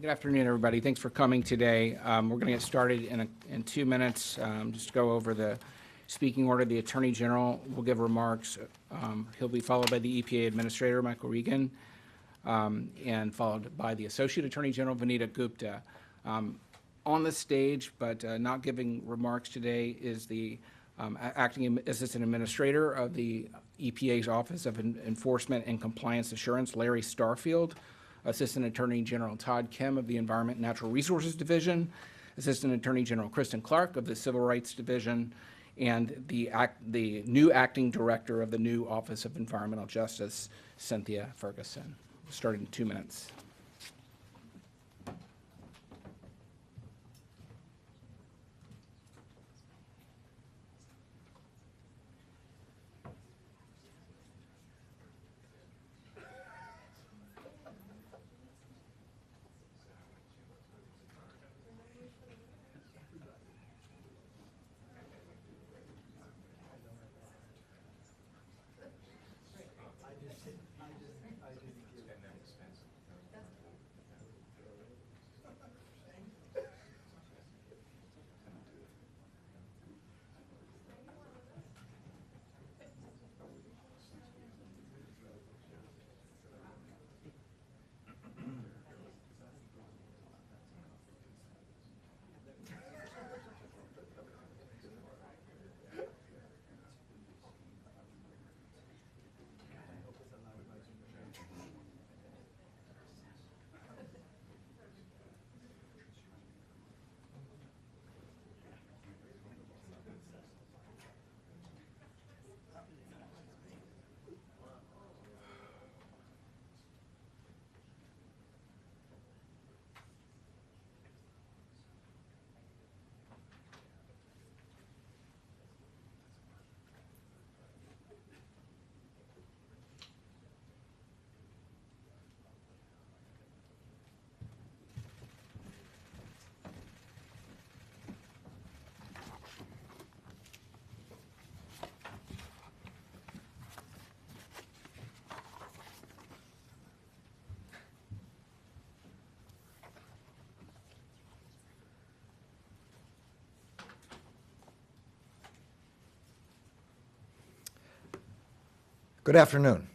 Good afternoon, everybody. Thanks for coming today. We're going to get started in 2 minutes. Just to go over the speaking order. The Attorney General will give remarks. He'll be followed by the EPA Administrator, Micheal Regan, and followed by the Associate Attorney General, Vanita Gupta. On the stage, but not giving remarks today, is the Acting Assistant Administrator of the EPA's Office of Enforcement and Compliance Assurance, Larry Starfield, Assistant Attorney General Todd Kim of the Environment and Natural Resources Division, Assistant Attorney General Kristen Clark of the Civil Rights Division, and the new Acting Director of the new Office of Environmental Justice, Cynthia Ferguson. We'll start in 2 minutes. Good afternoon.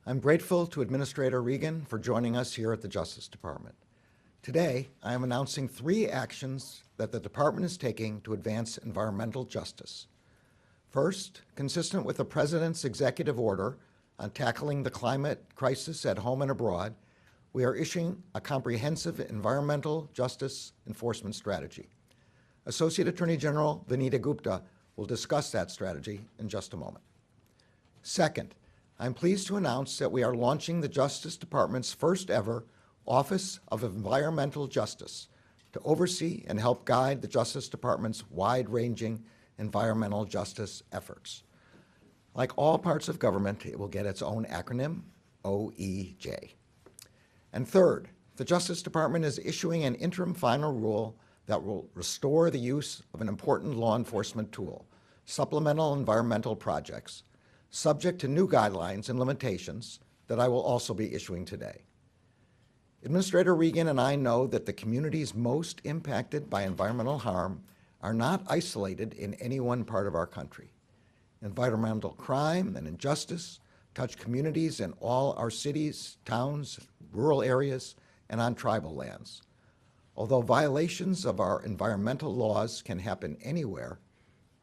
I'm grateful to Administrator Regan for joining us here at the Justice Department. Today, I am announcing 3 actions that the Department is taking to advance environmental justice. First, consistent with the President's executive order on tackling the climate crisis at home and abroad, we are issuing a comprehensive environmental justice enforcement strategy. Associate Attorney General Vanita Gupta will discuss that strategy in just a moment. Second, I'm pleased to announce that we are launching the Justice Department's first ever Office of Environmental Justice to oversee and help guide the Justice Department's wide-ranging environmental justice efforts. Like all parts of government, it will get its own acronym, OEJ. And third, the Justice Department is issuing an interim final rule that will restore the use of an important law enforcement tool, supplemental environmental projects, subject to new guidelines and limitations that I will also be issuing today. Administrator Regan and I know that the communities most impacted by environmental harm are not isolated in any one part of our country. Environmental crime and injustice touch communities in all our cities, towns, rural areas, and on tribal lands. Although violations of our environmental laws can happen anywhere,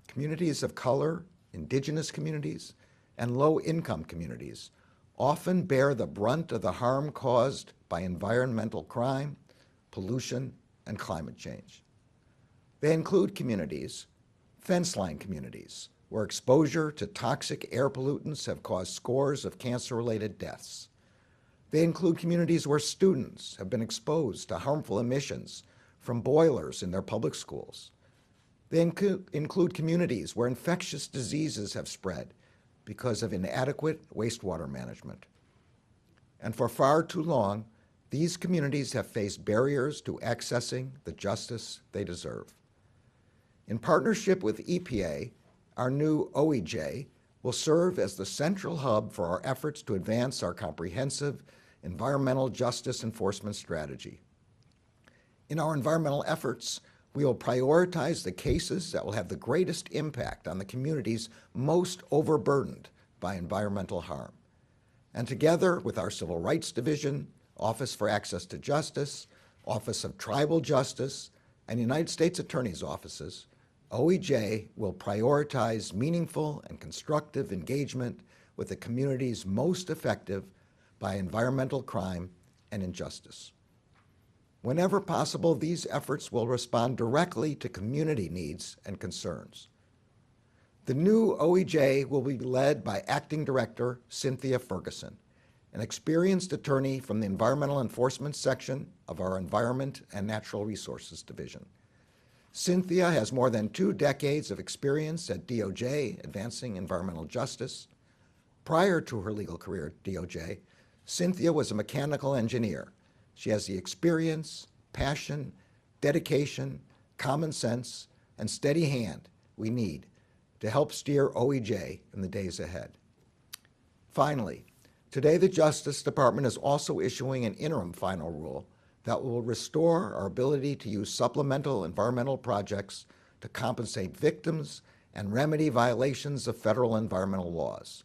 communities of color, indigenous communities, and low-income communities often bear the brunt of the harm caused by environmental crime, pollution, and climate change. They include communities, fence-line communities, where exposure to toxic air pollutants have caused scores of cancer-related deaths. They include communities where students have been exposed to harmful emissions from boilers in their public schools. They include communities where infectious diseases have spread because of inadequate wastewater management. And for far too long, these communities have faced barriers to accessing the justice they deserve. In partnership with EPA, our new OEJ will serve as the central hub for our efforts to advance our comprehensive environmental justice enforcement strategy. In our environmental efforts, we will prioritize the cases that will have the greatest impact on the communities most overburdened by environmental harm. And together with our Civil Rights Division, Office for Access to Justice, Office of Tribal Justice, and United States Attorney's offices, OEJ will prioritize meaningful and constructive engagement with the communities most affected by environmental crime and injustice. Whenever possible, these efforts will respond directly to community needs and concerns. The new OEJ will be led by Acting Director Cynthia Ferguson, an experienced attorney from the Environmental Enforcement Section of our Environment and Natural Resources Division. Cynthia has more than 2 decades of experience at DOJ advancing environmental justice. Prior to her legal career at DOJ, Cynthia was a mechanical engineer. She has the experience, passion, dedication, common sense, and steady hand we need to help steer OEJ in the days ahead. Finally, today the Justice Department is also issuing an interim final rule that will restore our ability to use supplemental environmental projects to compensate victims and remedy violations of federal environmental laws.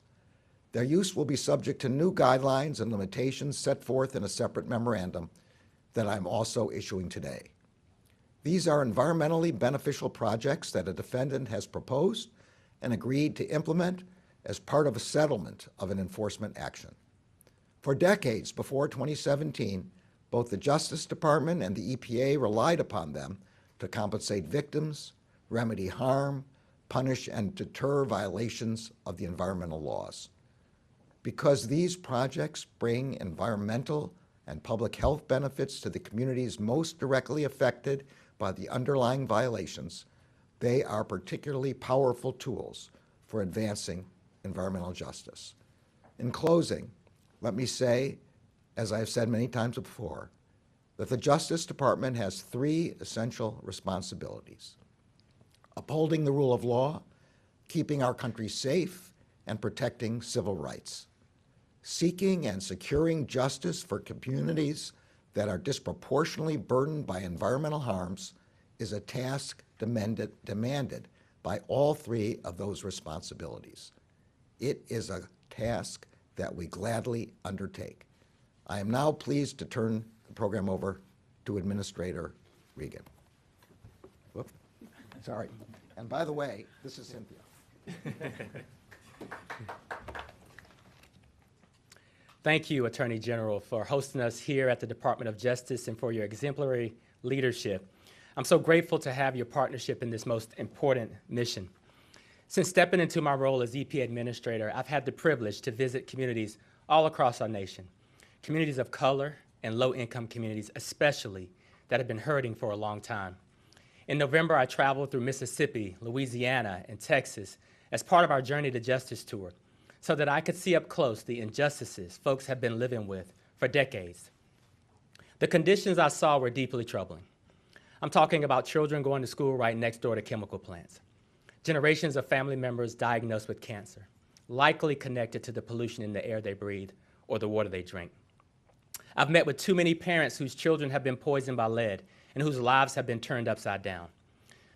Their use will be subject to new guidelines and limitations set forth in a separate memorandum that I'm also issuing today. These are environmentally beneficial projects that a defendant has proposed and agreed to implement as part of a settlement of an enforcement action. For decades before 2017, both the Justice Department and the EPA relied upon them to compensate victims, remedy harm, punish and deter violations of the environmental laws. Because these projects bring environmental and public health benefits to the communities most directly affected by the underlying violations, they are particularly powerful tools for advancing environmental justice. In closing, let me say, as I have said many times before, that the Justice Department has 3 essential responsibilities: upholding the rule of law, keeping our country safe, and protecting civil rights. Seeking and securing justice for communities that are disproportionately burdened by environmental harms is a task demanded by all 3 of those responsibilities. It is a task that we gladly undertake. I am now pleased to turn the program over to Administrator Regan. Whoop. Sorry. And by the way, this is Cynthia. Thank you, Attorney General, for hosting us here at the Department of Justice and for your exemplary leadership. I'm so grateful to have your partnership in this most important mission. Since stepping into my role as EPA Administrator, I've had the privilege to visit communities all across our nation, communities of color and low-income communities especially, that have been hurting for a long time. In November, I traveled through Mississippi, Louisiana, and Texas as part of our Journey to Justice tour, so that I could see up close the injustices folks have been living with for decades. The conditions I saw were deeply troubling. I'm talking about children going to school right next door to chemical plants, generations of family members diagnosed with cancer, likely connected to the pollution in the air they breathe or the water they drink. I've met with too many parents whose children have been poisoned by lead and whose lives have been turned upside down.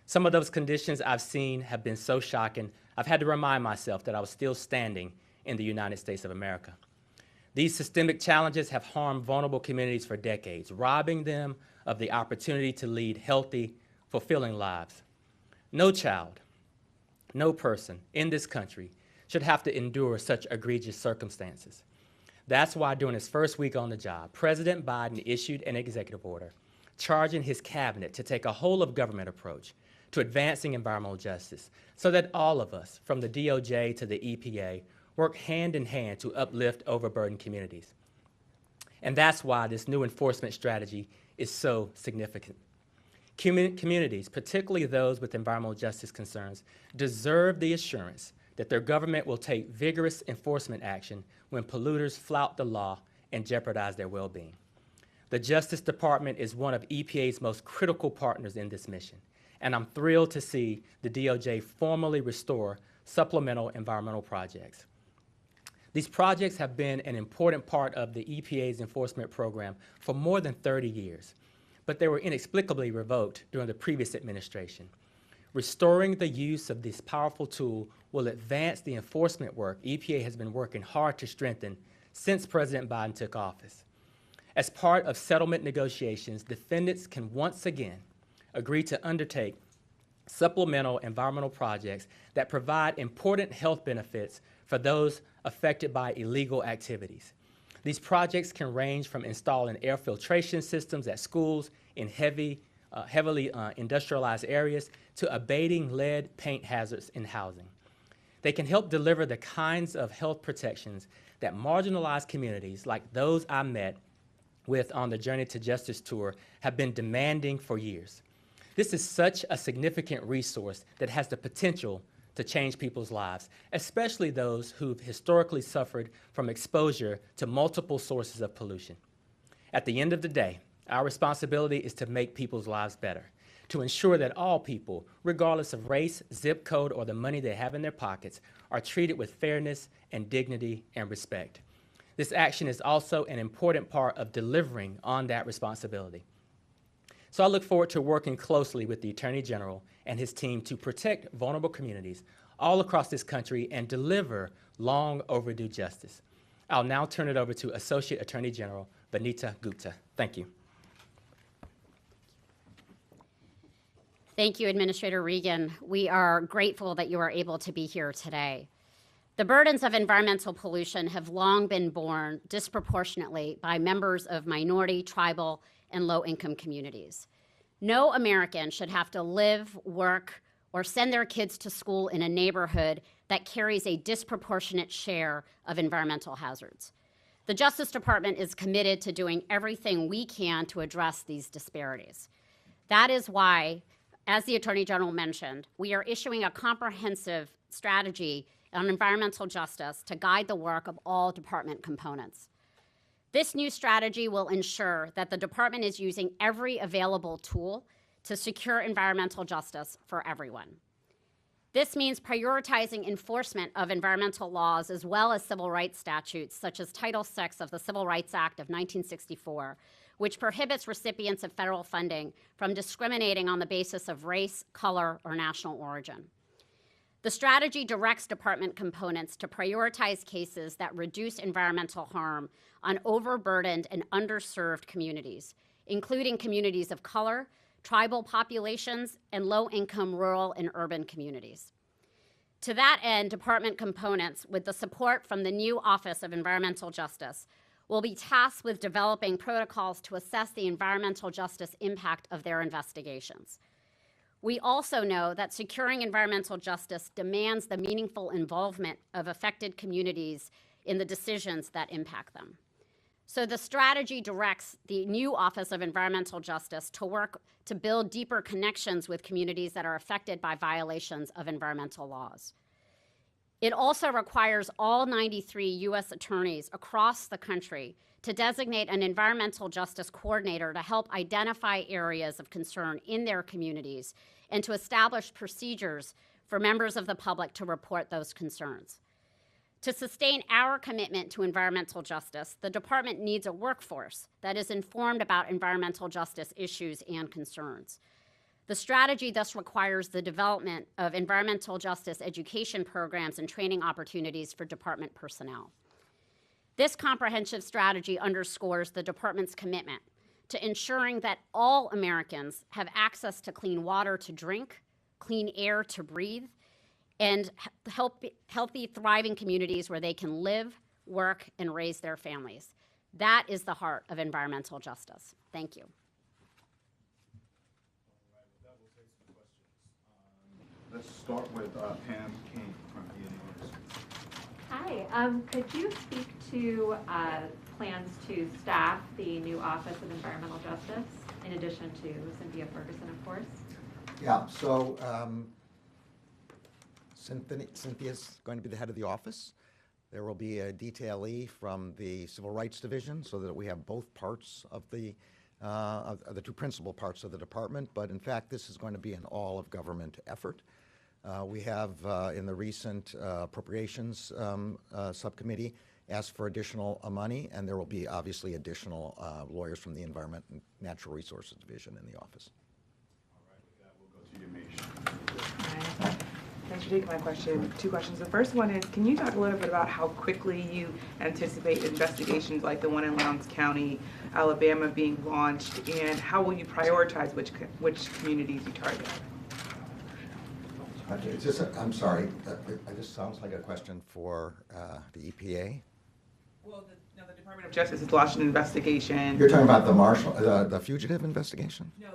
Some of those conditions I've seen have been so shocking, I've had to remind myself that I was still standing in the United States of America. These systemic challenges have harmed vulnerable communities for decades, robbing them of the opportunity to lead healthy, fulfilling lives. No child, no person in this country should have to endure such egregious circumstances. That's why during his first week on the job, President Biden issued an executive order charging his cabinet to take a whole-of-government approach to advancing environmental justice so that all of us, from the DOJ to the EPA, work hand in hand to uplift overburdened communities. And that's why this new enforcement strategy is so significant. Communities, particularly those with environmental justice concerns, deserve the assurance that their government will take vigorous enforcement action when polluters flout the law and jeopardize their well-being. The Justice Department is one of EPA's most critical partners in this mission, and I'm thrilled to see the DOJ formally restore supplemental environmental projects. These projects have been an important part of the EPA's enforcement program for more than 30 years. but they were inexplicably revoked during the previous administration. Restoring the use of this powerful tool will advance the enforcement work EPA has been working hard to strengthen since President Biden took office. As part of settlement negotiations, defendants can once again agree to undertake supplemental environmental projects that provide important health benefits for those affected by illegal activities. These projects can range from installing air filtration systems at schools in heavily industrialized areas to abating lead paint hazards in housing. They can help deliver the kinds of health protections that marginalized communities like those I met with on the Journey to Justice tour have been demanding for years. This is such a significant resource that has the potential to change people's lives, especially those who've historically suffered from exposure to multiple sources of pollution. At the end of the day, our responsibility is to make people's lives better, to ensure that all people, regardless of race, zip code, or the money they have in their pockets, are treated with fairness and dignity and respect. This action is also an important part of delivering on that responsibility. So I look forward to working closely with the Attorney General and his team to protect vulnerable communities all across this country and deliver long overdue justice. I'll now turn it over to Associate Attorney General Vanita Gupta. Thank you. Thank you, Administrator Regan. We are grateful that you are able to be here today. The burdens of environmental pollution have long been borne disproportionately by members of minority, tribal, and low-income communities. No American should have to live, work, or send their kids to school in a neighborhood that carries a disproportionate share of environmental hazards. The Justice Department is committed to doing everything we can to address these disparities. That is why, as the Attorney General mentioned, we are issuing a comprehensive strategy on environmental justice to guide the work of all department components. This new strategy will ensure that the department is using every available tool to secure environmental justice for everyone. This means prioritizing enforcement of environmental laws as well as civil rights statutes such as Title VI of the Civil Rights Act of 1964, which prohibits recipients of federal funding from discriminating on the basis of race, color, or national origin. The strategy directs department components to prioritize cases that reduce environmental harm on overburdened and underserved communities, including communities of color, tribal populations, and low-income rural and urban communities. To that end, department components, with the support from the new Office of Environmental Justice, will be tasked with developing protocols to assess the environmental justice impact of their investigations. We also know that securing environmental justice demands the meaningful involvement of affected communities in the decisions that impact them. So the strategy directs the new Office of Environmental Justice to work to build deeper connections with communities that are affected by violations of environmental laws. It also requires all 93 U.S. attorneys across the country to designate an environmental justice coordinator to help identify areas of concern in their communities and to establish procedures for members of the public to report those concerns. To sustain our commitment to environmental justice, the department needs a workforce that is informed about environmental justice issues and concerns. The strategy thus requires the development of environmental justice education programs and training opportunities for department personnel. This comprehensive strategy underscores the department's commitment to ensuring that all Americans have access to clean water to drink, clean air to breathe, and healthy, thriving communities where they can live, work, and raise their families. That is the heart of environmental justice. Thank you. Let's start with Pam King from the University. Hi, could you speak to plans to staff the new Office of Environmental Justice, in addition to Cynthia Ferguson, of course? Yeah, so Cynthia's going to be the head of the office. There will be a detailee from the Civil Rights Division so that we have both parts of the two principal parts of the department, but in fact this is going to be an all-of-government effort. We have in the recent appropriations subcommittee ask for additional money, and there will be obviously additional lawyers from the Environment and Natural Resources Division in the office. All right, with that, we'll go to you, Micheal. Thanks for taking my question. 2 questions. The first one is, can you talk a little bit about how quickly you anticipate investigations like the one in Lowndes County, Alabama being launched, and how will you prioritize which communities you target? I'm sorry, this sounds like a question for the EPA. Well, the Department of Justice has launched an investigation. You're talking about the Marshall, the fugitive investigation? No,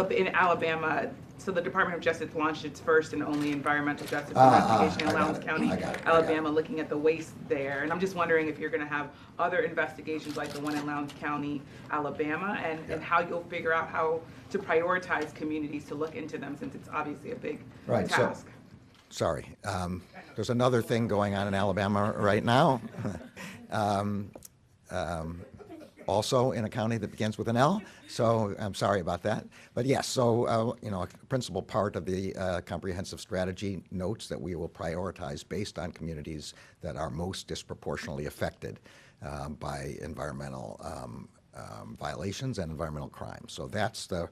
in Alabama, so the Department of Justice launched its first and only environmental justice investigation in Lowndes County, Alabama, looking at the waste there. And I'm just wondering if you're going to have other investigations like the one in Lowndes County, Alabama, and how you'll figure out how to prioritize communities to look into them, since it's obviously a big task. Sorry, there's another thing going on in Alabama right now. Also in a county that begins with an L, so I'm sorry about that. But yes, so a principal part of the comprehensive strategy notes that we will prioritize based on communities that are most disproportionately affected by environmental violations and environmental crimes. So that's the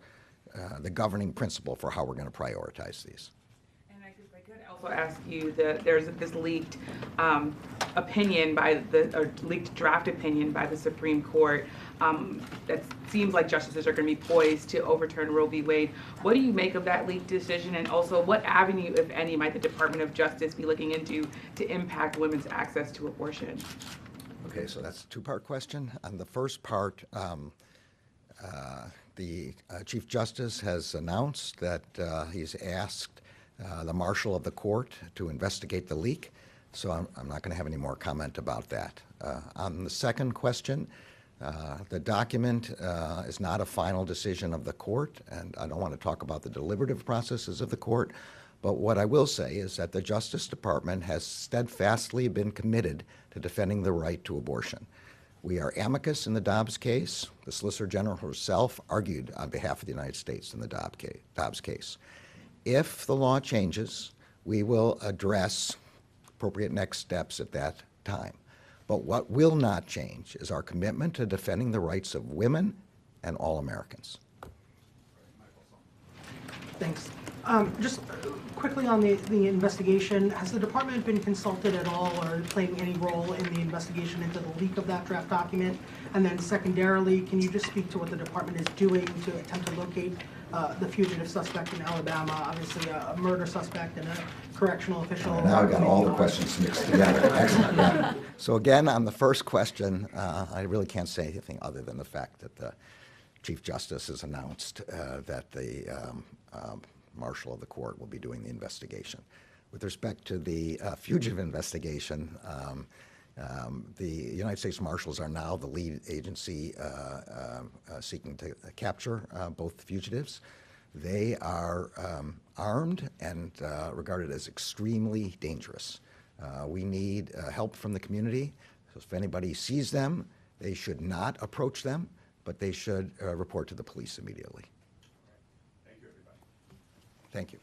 governing principle for how we're going to prioritize these. Also ask you that there's this leaked opinion leaked draft opinion by the Supreme Court that seems like justices are going to be poised to overturn Roe v. Wade. What do you make of that leaked decision, and also what avenue, if any, might the Department of Justice be looking into to impact women's access to abortion? Okay, so that's a 2-part question. On the first part, the Chief Justice has announced that he's asked the Marshal of the Court to investigate the leak, so I'm not going to have any more comment about that. On the second question, the document is not a final decision of the court, and I don't want to talk about the deliberative processes of the court, but what I will say is that the Justice Department has steadfastly been committed to defending the right to abortion. We are amicus in the Dobbs case. The Solicitor General herself argued on behalf of the United States in the Dobbs case. If the law changes, we will address appropriate next steps at that time. But what will not change is our commitment to defending the rights of women and all Americans. Thanks. Just quickly on the investigation, has the department been consulted at all or playing any role in the investigation into the leak of that draft document? And then secondarily, can you just speak to what the department is doing to attempt to locate the fugitive suspect in Alabama, obviously a murder suspect and a correctional official? Now I've got all the questions mixed together. Excellent. Yeah. So again, on the first question, I really can't say anything other than the fact that the Chief Justice has announced that the Marshal of the Court will be doing the investigation. With respect to the fugitive investigation, the United States Marshals are now the lead agency seeking to capture both fugitives. They are armed and regarded as extremely dangerous. We need help from the community. So if anybody sees them, they should not approach them, but they should report to the police immediately. Thank you, everybody. Thank you.